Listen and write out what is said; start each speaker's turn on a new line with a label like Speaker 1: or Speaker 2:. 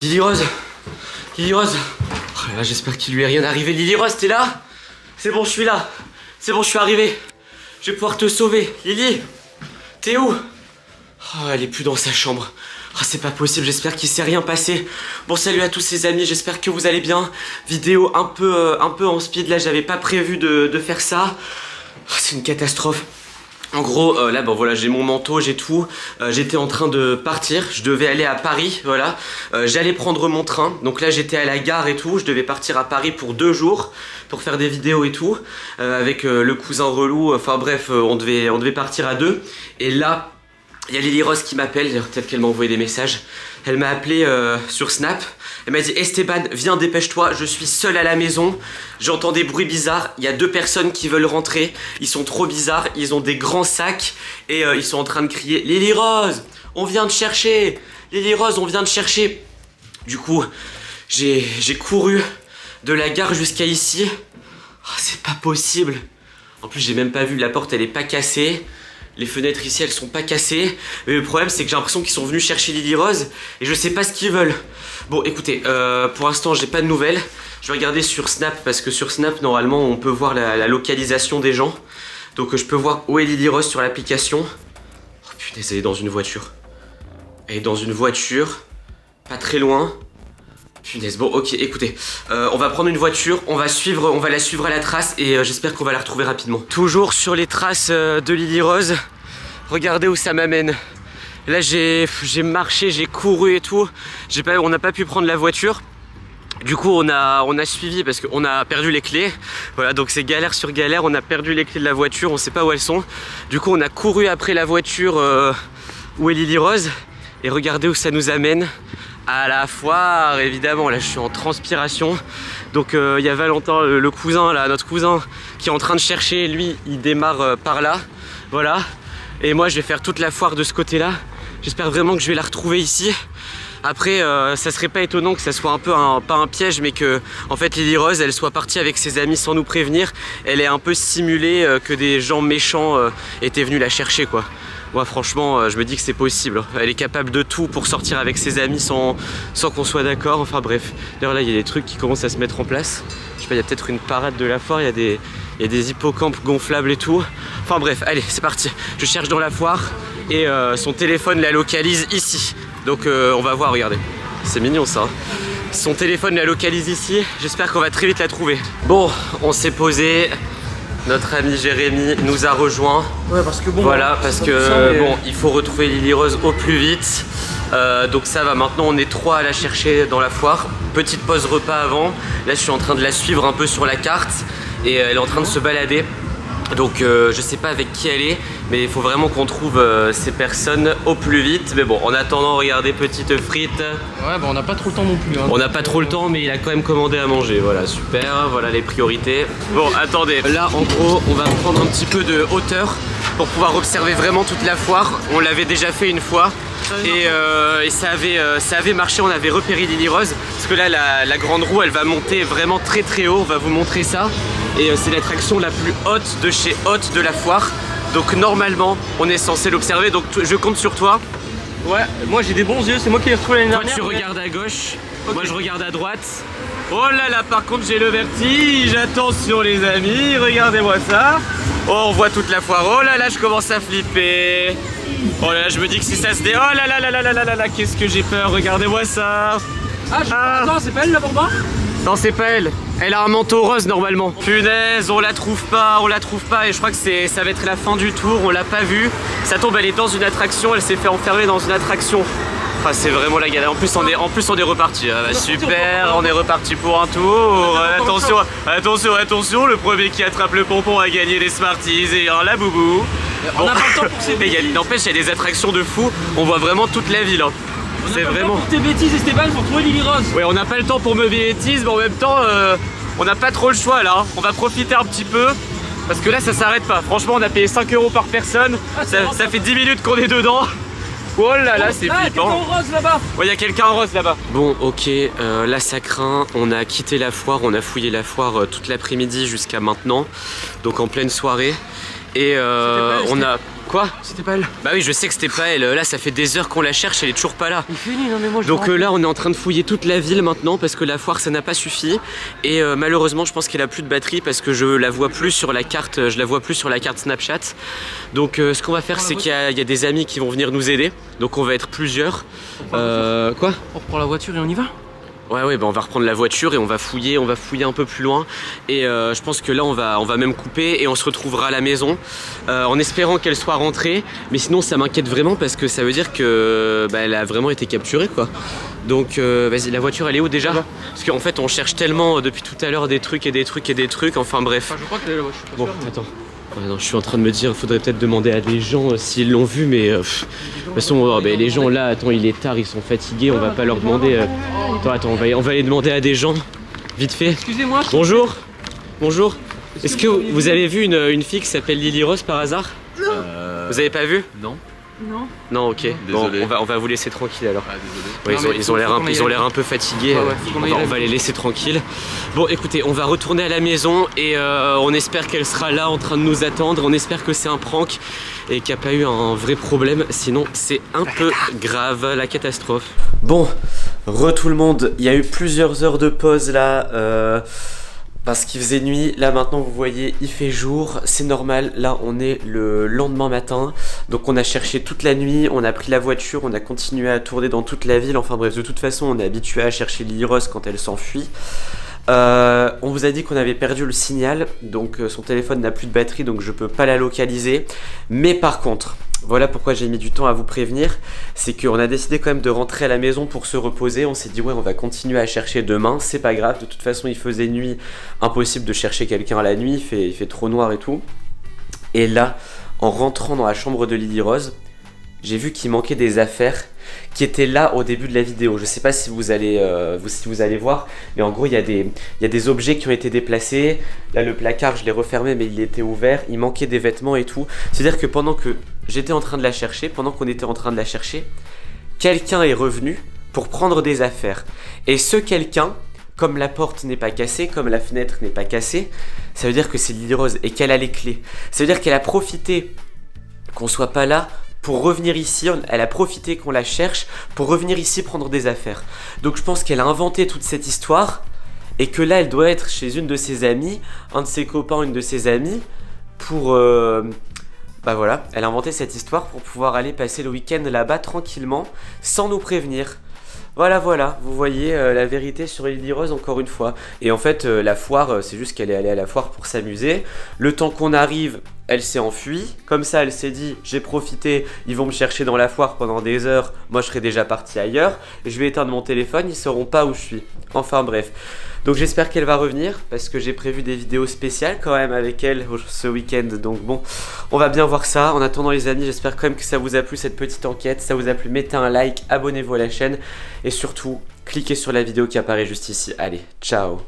Speaker 1: Lily Rose, Lily Rose. Oh là, j'espère qu'il lui est rien arrivé. Lily Rose, t'es là? C'est bon, je suis là. C'est bon, je suis arrivé. Je vais pouvoir te sauver. Lily, t'es où? Oh, elle est plus dans sa chambre. Oh, c'est pas possible, j'espère qu'il s'est rien passé. Bon, salut à tous ses amis, j'espère que vous allez bien. Vidéo un peu en speed, là j'avais pas prévu de faire ça. Oh, c'est une catastrophe. En gros, là, bon voilà, j'ai mon manteau, j'ai tout. J'étais en train de partir, je devais aller à Paris, voilà. J'allais prendre mon train, donc là j'étais à la gare et tout. Je devais partir à Paris pour 2 jours, pour faire des vidéos et tout. Avec le cousin relou, enfin bref, on devait partir à 2. Et là, il y a Lily Rose qui m'appelle, peut-être qu'elle m'a envoyé des messages. Elle m'a appelé sur Snap. Elle m'a dit Esteban, viens, dépêche-toi, je suis seule à la maison. J'entends des bruits bizarres. Il y a 2 personnes qui veulent rentrer. Ils sont trop bizarres. Ils ont des grands sacs et ils sont en train de crier Lily Rose, on vient te chercher. Lily Rose, on vient te chercher. Du coup, j'ai couru de la gare jusqu'à ici. Oh, c'est pas possible. En plus, j'ai même pas vu, la porte elle est pas cassée. Les fenêtres ici elles sont pas cassées. Mais le problème c'est que j'ai l'impression qu'ils sont venus chercher Lily Rose et je sais pas ce qu'ils veulent. Bon écoutez, pour l'instant j'ai pas de nouvelles. Je vais regarder sur Snap parce que sur Snap normalement on peut voir la localisation des gens. Donc je peux voir où est Lily Rose sur l'application. Oh punaise, elle est dans une voiture. Elle est dans une voiture. Pas très loin. Punaise, bon ok, écoutez, on va prendre une voiture, on va la suivre à la trace et j'espère qu'on va la retrouver rapidement. Toujours sur les traces de Lily Rose, regardez où ça m'amène. Là j'ai marché, j'ai couru et tout, on n'a pas pu prendre la voiture. Du coup on a suivi parce qu'on a perdu les clés. Voilà, donc c'est galère sur galère, on a perdu les clés de la voiture, on sait pas où elles sont. Du coup on a couru après la voiture où est Lily Rose et regardez où ça nous amène. À la foire, évidemment, là je suis en transpiration. Donc il y a Valentin, le cousin, là, notre cousin, qui est en train de chercher. Lui, il démarre par là, voilà. Et moi, je vais faire toute la foire de ce côté-là. J'espère vraiment que je vais la retrouver ici. Après, ça serait pas étonnant que ça soit un peu pas un piège, mais que en fait Lily Rose, elle soit partie avec ses amis sans nous prévenir. Elle est un peu simulée que des gens méchants étaient venus la chercher, quoi. Moi franchement je me dis que c'est possible. Elle est capable de tout pour sortir avec ses amis sans qu'on soit d'accord. Enfin bref. D'ailleurs là il y a des trucs qui commencent à se mettre en place. Je sais pas, il y a peut-être une parade de la foire, il y a des hippocampes gonflables et tout. Enfin bref, allez c'est parti. Je cherche dans la foire et son téléphone la localise ici. Donc on va voir, regardez. C'est mignon ça. Son téléphone la localise ici. J'espère qu'on va très vite la trouver. Bon, on s'est posé. Notre ami Jérémy nous a rejoint.
Speaker 2: Ouais, parce que bon,
Speaker 1: voilà, parce que bon, il faut retrouver Lily Rose au plus vite. Donc ça va, maintenant on est 3 à la chercher dans la foire. Petite pause repas avant. Là je suis en train de la suivre un peu sur la carte et elle est en train de se balader. Donc je sais pas avec qui elle est, mais il faut vraiment qu'on trouve ces personnes au plus vite. Mais bon, en attendant, regardez, petite frite.
Speaker 2: Ouais, bah on n'a pas trop le temps non plus. Hein.
Speaker 1: On n'a pas trop le temps, mais il a quand même commandé à manger. Voilà, super, voilà les priorités. Bon, attendez, là en gros, on va prendre un petit peu de hauteur pour pouvoir observer vraiment toute la foire. On l'avait déjà fait une fois. Et ça avait marché, on avait repéré Lily Rose. Parce que là, la grande roue, elle va monter vraiment très très haut. On va vous montrer ça. Et c'est l'attraction la plus haute de chez haute de la foire. Donc normalement, on est censé l'observer. Donc je compte sur toi.
Speaker 2: Ouais, moi j'ai des bons yeux, c'est moi qui l'ai retrouvé l'année dernière.
Speaker 1: Toi tu regardes à gauche, okay. Moi je regarde à droite. Oh là là, par contre j'ai le vertige. Attention les amis, regardez-moi ça. Oh, on voit toute la foire. Oh là là, je commence à flipper. Oh là là, je me dis que si ça se dé... Oh là là là là là là là là, qu'est-ce que j'ai peur, regardez-moi ça.
Speaker 2: Attends, c'est pas elle là pour moi?
Speaker 1: Non, c'est pas elle. Elle a un manteau rose normalement. Punaise, on la trouve pas et je crois que ça va être la fin du tour, on l'a pas vue. Ça tombe, elle est dans une attraction, elle s'est fait enfermer dans une attraction. Enfin, c'est vraiment la galère. En plus on est reparti. Ah, bah, super, on est reparti pour un tour. Attention, le premier qui attrape le pompon a gagné des Smarties et un laboubou.
Speaker 2: On a pas le temps pour ces bêtises.
Speaker 1: N'empêche, il y a des attractions de fou. On voit vraiment toute la ville. Hein.
Speaker 2: C'est vraiment pour tes bêtises, Esteban, pour trouver Lily Rose.
Speaker 1: Ouais, on n'a pas le temps pour me bêtises, mais en même temps, on n'a pas trop le choix là. On va profiter un petit peu. Parce que là, ça s'arrête pas. Franchement, on a payé 5 € par personne. Ça fait 10 minutes qu'on est dedans. Oh là là, c'est flippant.
Speaker 2: Il y a quelqu'un en rose là-bas.
Speaker 1: Ouais, il y a quelqu'un en rose là-bas. Bon, ok, là ça craint. On a quitté la foire, on a fouillé la foire toute l'après-midi jusqu'à maintenant. Donc en pleine soirée. Et on a... Quoi?
Speaker 2: C'était pas elle.
Speaker 1: Bah oui, je sais que c'était pas elle. Là, ça fait des heures qu'on la cherche, elle est toujours pas là.
Speaker 2: Il fait nuit, non mais moi je
Speaker 1: Donc là, on est en train de fouiller toute la ville maintenant parce que la foire, ça n'a pas suffi. Et malheureusement, je pense qu'elle a plus de batterie parce que je la vois plus sur la carte. Je la vois plus sur la carte Snapchat. Donc ce qu'on va faire, c'est qu'il y a des amis qui vont venir nous aider. Donc on va être plusieurs. Quoi?
Speaker 2: On reprend la voiture et on y va?
Speaker 1: Ouais, bah on va reprendre la voiture et on va fouiller un peu plus loin. Et je pense que là on va même couper et on se retrouvera à la maison en espérant qu'elle soit rentrée. Mais sinon ça m'inquiète vraiment parce que ça veut dire que elle a vraiment été capturée quoi. Donc vas-y, la voiture elle est où déjà? Parce qu'en fait on cherche tellement depuis tout à l'heure des trucs, enfin bref.
Speaker 2: Je crois que là, je suis pas sûr, mais...
Speaker 1: Attends. Ouais, non, je suis en train de me dire, faudrait peut-être demander à des gens s'ils l'ont vu, mais de toute façon, les gens là, attends, il est tard, ils sont fatigués, on va pas leur demander. Attends, on va aller demander à des gens, vite fait.
Speaker 2: Excusez-moi.
Speaker 1: Bonjour. Bonjour. Est-ce que vous avez vu une fille qui s'appelle Lily Rose par hasard? Vous avez pas vu?
Speaker 2: Non.
Speaker 3: Non.
Speaker 1: Non, ok. Bon, on va vous laisser tranquille alors.
Speaker 2: Ah, désolé.
Speaker 1: Ouais, ils ont l'air un peu fatigués. On va les laisser tranquilles. Bon, écoutez, on va retourner à la maison et on espère qu'elle sera là en train de nous attendre. On espère que c'est un prank et qu'il n'y a pas eu un vrai problème. Sinon, c'est un peu grave, la catastrophe. Bon, tout le monde. Il y a eu plusieurs heures de pause là. Parce qu'il faisait nuit, là maintenant vous voyez il fait jour, c'est normal, là on est le lendemain matin. Donc on a cherché toute la nuit, on a pris la voiture, on a continué à tourner dans toute la ville. Enfin bref, de toute façon on est habitué à chercher Lily Rose quand elle s'enfuit. On vous a dit qu'on avait perdu le signal, donc son téléphone n'a plus de batterie, donc je peux pas la localiser. Mais par contre, voilà pourquoi j'ai mis du temps à vous prévenir, c'est qu'on a décidé quand même de rentrer à la maison pour se reposer. On s'est dit ouais, on va continuer à chercher demain, c'est pas grave, de toute façon il faisait nuit, impossible de chercher quelqu'un à la nuit, il fait trop noir et tout. Et là, en rentrant dans la chambre de Lily Rose, j'ai vu qu'il manquait des affaires qui étaient là au début de la vidéo. Je sais pas si vous allez voir, mais en gros il y a des objets qui ont été déplacés. Là le placard je l'ai refermé mais il était ouvert, il manquait des vêtements et tout. C'est à dire que pendant que j'étais en train de la chercher, pendant qu'on était en train de la chercher, quelqu'un est revenu pour prendre des affaires. Et ce quelqu'un, comme la porte n'est pas cassée, comme la fenêtre n'est pas cassée, ça veut dire que c'est Lily Rose et qu'elle a les clés. Ça veut dire qu'elle a profité qu'on soit pas là pour revenir ici, elle a profité qu'on la cherche pour revenir ici prendre des affaires. Donc je pense qu'elle a inventé toute cette histoire et que là elle doit être chez une de ses amies, un de ses copains, une de ses amies pour... bah voilà, elle a inventé cette histoire pour pouvoir aller passer le week-end là-bas tranquillement sans nous prévenir. Voilà, vous voyez la vérité sur Lily Rose encore une fois. Et en fait, la foire, c'est juste qu'elle est allée à la foire pour s'amuser. Le temps qu'on arrive, elle s'est enfuie. Comme ça, elle s'est dit, j'ai profité, ils vont me chercher dans la foire pendant des heures. Moi, je serai déjà parti ailleurs. Je vais éteindre mon téléphone, ils sauront pas où je suis. Enfin bref. Donc j'espère qu'elle va revenir parce que j'ai prévu des vidéos spéciales quand même avec elle ce week-end. Donc bon, on va bien voir ça. En attendant les amis, j'espère quand même que ça vous a plu cette petite enquête. Si ça vous a plu, mettez un like, abonnez-vous à la chaîne et surtout, cliquez sur la vidéo qui apparaît juste ici. Allez, ciao!